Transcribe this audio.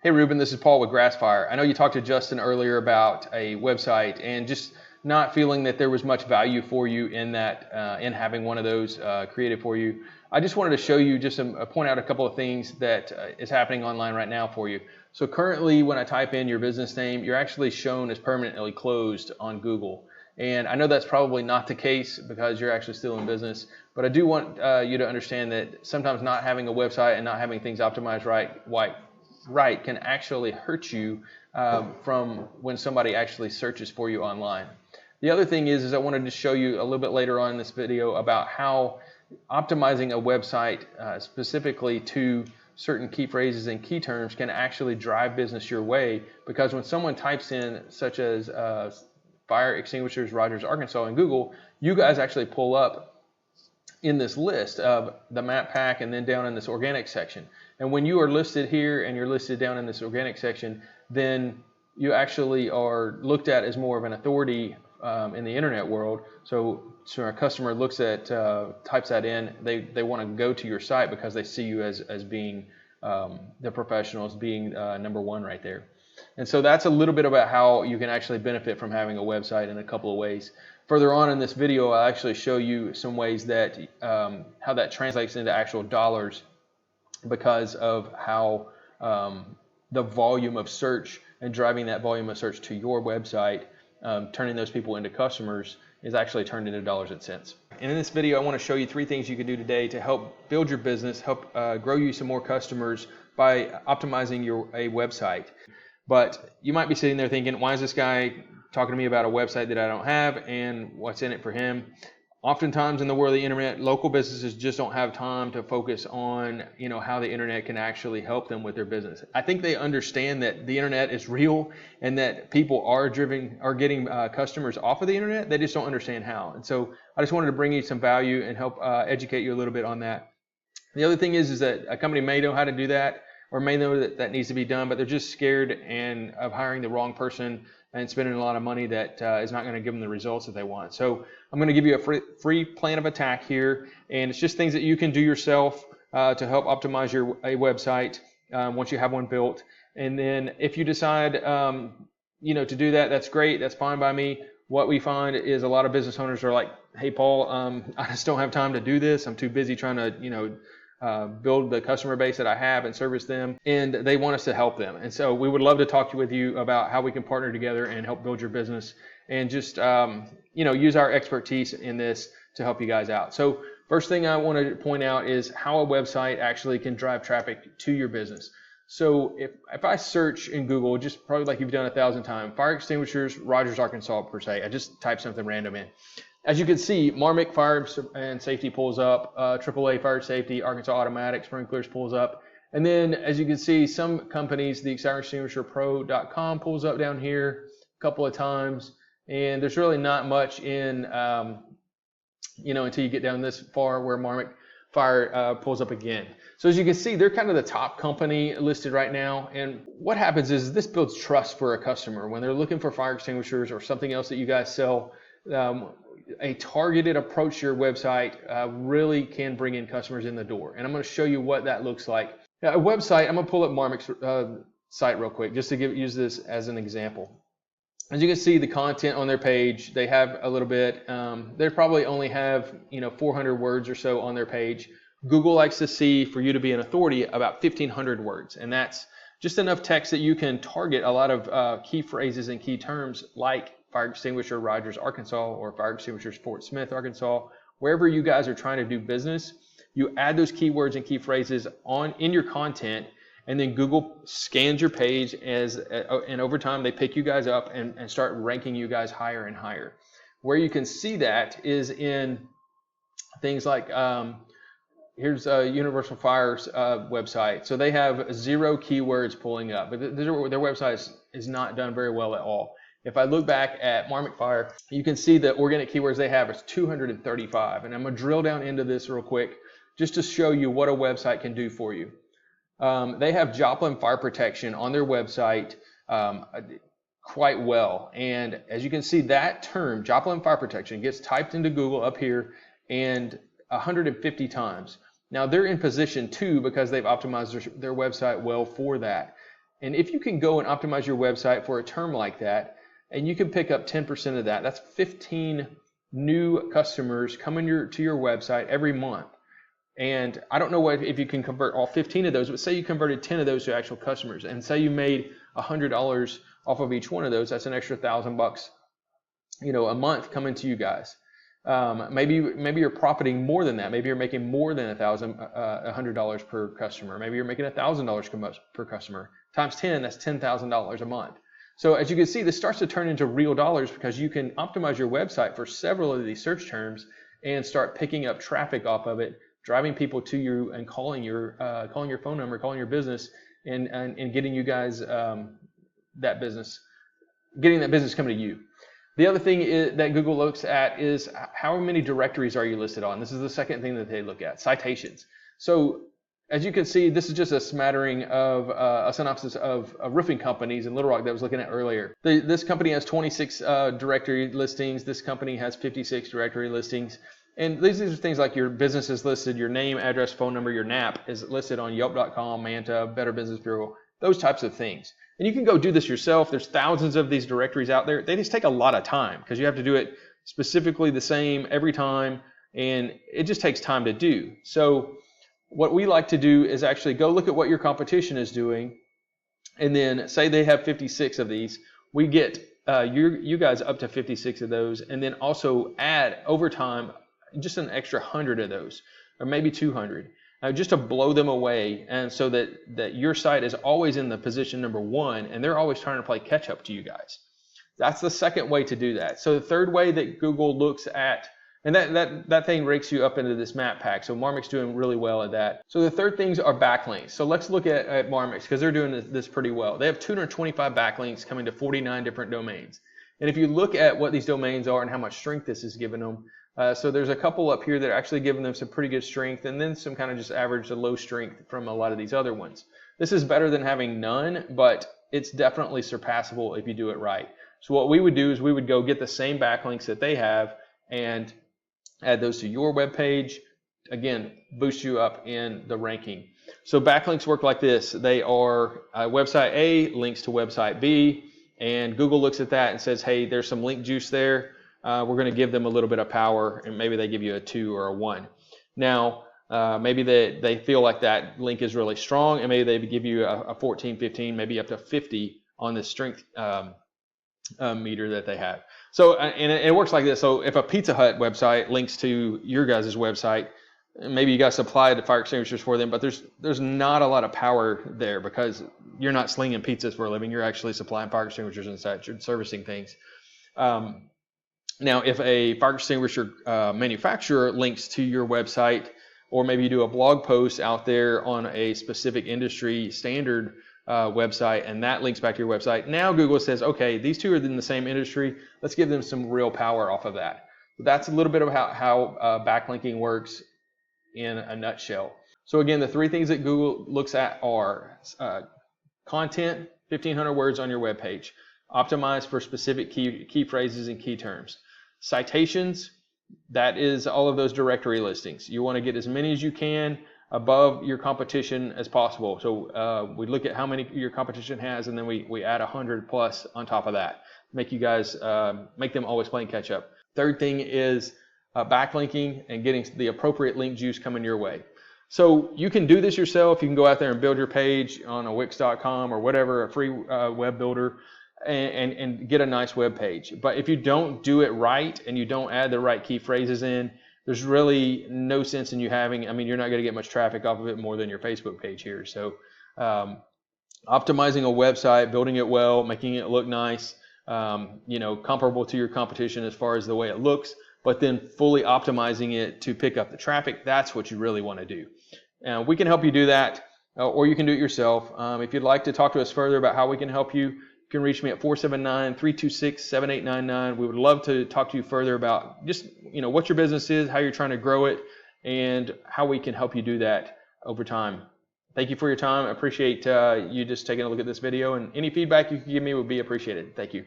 Hey Ruben, this is Paul with Grassfire. I know you talked to Justin earlier about a website and just not feeling that there was much value for you in that, in having one of those created for you. I just wanted to show you, just point out a couple of things that is happening online right now for you. So currently, when I type in your business name, you're actually shown as permanently closed on Google. And I know that's probably not the case because you're actually still in business, but I do want you to understand that sometimes not having a website and not having things optimized right can actually hurt you from when somebody actually searches for you online. The other thing is I wanted to show you a little bit later on in this video about how optimizing a website specifically to certain key phrases and key terms can actually drive business your way, because when someone types in such as fire extinguishers Rogers, Arkansas in Google, you guys actually pull up in this list of the map pack and then down in this organic section. And when you are listed here and you're listed down in this organic section, then you actually are looked at as more of an authority in the internet world. So a customer looks at, types that in, they want to go to your site because they see you as being the professionals, being number one right there. And so that's a little bit about how you can actually benefit from having a website in a couple of ways. Further on in this video, I'll actually show you some ways that how that translates into actual dollars, because of how the volume of search and driving that volume of search to your website, turning those people into customers, is actually turned into dollars and cents. And in this video, I want to show you 3 things you can do today to help build your business, help grow you some more customers by optimizing a website. But you might be sitting there thinking, why is this guy talking to me about a website that I don't have, and what's in it for him? Oftentimes in the world of the internet, local businesses just don't have time to focus on, how the internet can actually help them with their business. I think they understand that the internet is real and that people are getting customers off of the internet. They just don't understand how. And so I just wanted to bring you some value and help educate you a little bit on that. The other thing is that a company may know how to do that, or may know that needs to be done, but they're just scared of hiring the wrong person and spending a lot of money that is not going to give them the results that they want. So I'm going to give you a free plan of attack here, and it's just things that you can do yourself to help optimize a website once you have one built. And then if you decide to do that, that's great. That's fine by me. What we find is a lot of business owners are like, hey, Paul, I just don't have time to do this. I'm too busy trying to, build the customer base that I have and service them, and they want us to help them. And so we would love to talk with you about how we can partner together and help build your business, and just use our expertise in this to help you guys out. So first thing I want to point out is how a website actually can drive traffic to your business. So if I search in Google, just probably like you've done 1,000 times, fire extinguishers Rogers, Arkansas per se, I just type something random in. As you can see, Marmick Fire and Safety pulls up, AAA Fire Safety, Arkansas Automatic Sprinklers pulls up. And then as you can see, some companies, the extinguisherpro.com pulls up down here a couple of times. And there's really not much in, until you get down this far where Marmick Fire pulls up again. So as you can see, they're kind of the top company listed right now. And what happens is this builds trust for a customer when they're looking for fire extinguishers or something else that you guys sell. A targeted approach to your website really can bring in customers in the door. And I'm going to show you what that looks like. Now, a website, I'm going to pull up Marmick's site real quick just to use this as an example. As you can see, the content on their page, they have a little bit. They probably only have 400 words or so on their page. Google likes to see, for you to be an authority, about 1,500 words. And that's just enough text that you can target a lot of key phrases and key terms like fire extinguisher Rogers, Arkansas, or fire extinguishers Fort Smith, Arkansas. Wherever you guys are trying to do business, you add those keywords and key phrases in your content, and then Google scans your page and over time they pick you guys up and start ranking you guys higher and higher. Where you can see that is in things like here's Universal Fire's website. So they have 0 keywords pulling up, but their website is not done very well at all. If I look back at Marmick Fire, you can see the organic keywords they have is 235. And I'm going to drill down into this real quick just to show you what a website can do for you. They have Joplin Fire Protection on their website quite well. And as you can see, that term, Joplin Fire Protection, gets typed into Google up here and 150 times. Now they're in position 2 because they've optimized their website well for that. And if you can go and optimize your website for a term like that, and you can pick up 10% of that, that's 15 new customers coming to your website every month. And I don't know if you can convert all 15 of those, but say you converted 10 of those to actual customers, and say you made $100 off of each one of those, that's an extra $1,000, a month coming to you guys. Maybe you're profiting more than that. Maybe you're making more than $100 per customer. Maybe you're making $1,000 per customer. Times 10, that's $10,000 a month. So as you can see, this starts to turn into real dollars because you can optimize your website for several of these search terms and start picking up traffic off of it, driving people to you and calling your phone number, calling your business, and getting you guys getting that business coming to you. The other thing that Google looks at is how many directories are you listed on. This is the second thing that they look at, citations. So as you can see, this is just a smattering of a synopsis of roofing companies in Little Rock that I was looking at earlier. This company has 26 directory listings. This company has 56 directory listings. And these are things like your business is listed, your name, address, phone number, your NAP is listed on Yelp.com, Manta, Better Business Bureau, those types of things. And you can go do this yourself. There's thousands of these directories out there. They just take a lot of time because you have to do it specifically the same every time, and it just takes time to do. So what we like to do is actually go look at what your competition is doing, and then say they have 56 of these. We get you guys up to 56 of those, and then also add over time just an extra 100 of those, or maybe 200. Just to blow them away, and so that your site is always in the position number 1, and they're always trying to play catch up to you guys. That's the second way to do that. So the third way that Google looks at, and that thing rakes you up into this map pack. So Marmix's doing really well at that. So the third things are backlinks. So let's look at Marmix because they're doing this pretty well. They have 225 backlinks coming to 49 different domains. And if you look at what these domains are and how much strength this is giving them, so there's a couple up here that are actually giving them some pretty good strength, and then some kind of just average to low strength from a lot of these other ones. This is better than having none, but it's definitely surpassable if you do it right. So what we would do is we would go get the same backlinks that they have and add those to your web page. Again, boost you up in the ranking. So backlinks work like this. They are website A links to website B, and Google looks at that and says, hey, there's some link juice there. We're going to give them a little bit of power, and maybe they give you a 2 or a 1. Now, maybe they feel like that link is really strong, and maybe they give you a 14, 15, maybe up to 50 on the strength meter that they have. So, and it works like this. So if a Pizza Hut website links to your guys' website, maybe you got supplied the fire extinguishers for them, but there's not a lot of power there because you're not slinging pizzas for a living. You're actually supplying fire extinguishers and such. You're servicing things. Now, if a fire extinguisher manufacturer links to your website, or maybe you do a blog post out there on a specific industry standard website, and that links back to your website, now Google says, okay, these two are in the same industry. Let's give them some real power off of that. That's a little bit of how backlinking works in a nutshell. So again, the three things that Google looks at are content, 1,500 words on your web page, optimized for specific key phrases and key terms. Citations, that is all of those directory listings. You want to get as many as you can above your competition as possible. So we look at how many your competition has, and then we add 100 plus on top of that. Make you guys, make them always playing catch up. Third thing is backlinking and getting the appropriate link juice coming your way. So you can do this yourself. You can go out there and build your page on a Wix.com or whatever, a free web builder, and get a nice web page. But if you don't do it right and you don't add the right key phrases in, there's really no sense in you having, I mean, you're not going to get much traffic off of it more than your Facebook page here. So optimizing a website, building it well, making it look nice, comparable to your competition as far as the way it looks, but then fully optimizing it to pick up the traffic, that's what you really want to do. We can help you do that, or you can do it yourself. If you'd like to talk to us further about how we can help you, you can reach me at 479-326-7899. We would love to talk to you further about just, what your business is, how you're trying to grow it, and how we can help you do that over time. Thank you for your time. I appreciate you just taking a look at this video, and any feedback you can give me would be appreciated. Thank you.